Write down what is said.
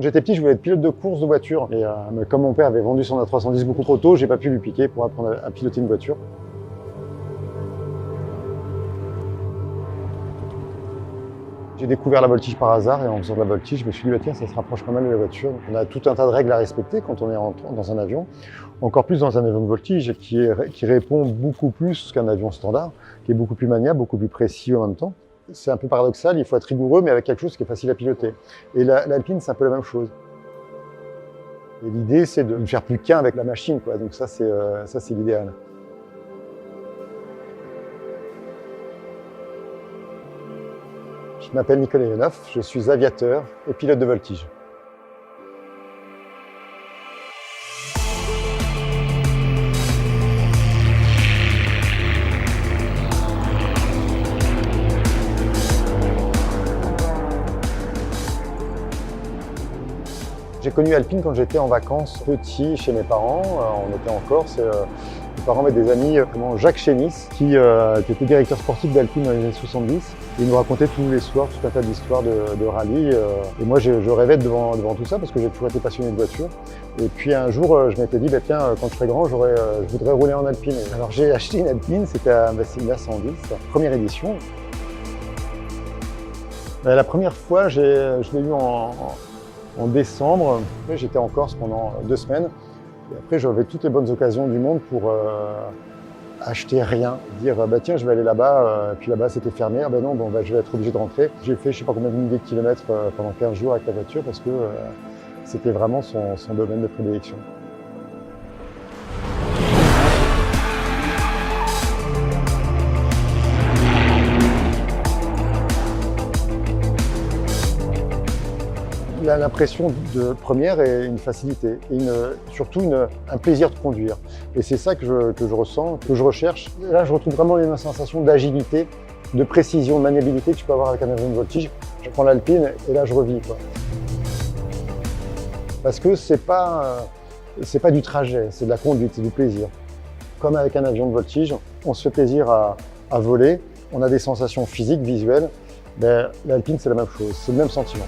j'étais petit, je voulais être pilote de course de voiture. Et mais comme mon père avait vendu son A310 beaucoup trop tôt, j'ai pas pu lui piquer pour apprendre à piloter une voiture. J'ai découvert la voltige par hasard et en faisant de la voltige, je me suis dit, bah, tiens, ça se rapproche pas mal de la voiture. On a tout un tas de règles à respecter quand on est dans un avion, encore plus dans un avion de voltige qui répond beaucoup plus qu'un avion standard, qui est beaucoup plus maniable, beaucoup plus précis en même temps. C'est un peu paradoxal, il faut être rigoureux, mais avec quelque chose qui est facile à piloter. Et l'Alpine, c'est un peu la même chose. Et l'idée, c'est de ne faire plus qu'un avec la machine, quoi. Donc ça, c'est l'idéal. Je m'appelle Nicolas Leneuf, je suis aviateur et pilote de voltige. J'ai connu Alpine quand j'étais en vacances petit chez mes parents. On était en Corse. Mes parents avaient des amis, comme Jacques Chénis, qui était directeur sportif d'Alpine dans les années 70. Il nous racontait tous les soirs tout un tas d'histoires de rallye. Et moi, je rêvais devant tout ça parce que j'ai toujours été passionné de voiture. Et puis un jour, je m'étais dit, bah, tiens, quand je serai grand, je voudrais rouler en Alpine. Alors j'ai acheté une Alpine, c'était une A110, première édition. La première fois, je l'ai eu en décembre. Après, j'étais en Corse pendant 2 semaines. Et après, j'avais toutes les bonnes occasions du monde pour acheter rien. Dire, bah, tiens, je vais aller là-bas. Puis là-bas, c'était fermé. Ah, ben non, bon, bah, je vais être obligé de rentrer. J'ai fait, je sais pas combien de milliers de kilomètres pendant 15 jours avec la voiture parce que c'était vraiment son domaine de prédilection. L'impression de première est une facilité et surtout un plaisir de conduire. Et c'est ça que je ressens, que je recherche. Là, je retrouve vraiment les mêmes sensations d'agilité, de précision, de maniabilité que tu peux avoir avec un avion de voltige. Je prends l'Alpine et là, je revis, quoi. Parce que c'est pas du trajet, c'est de la conduite, c'est du plaisir. Comme avec un avion de voltige, on se fait plaisir à voler, on a des sensations physiques, visuelles. Ben, l'Alpine, c'est la même chose, c'est le même sentiment.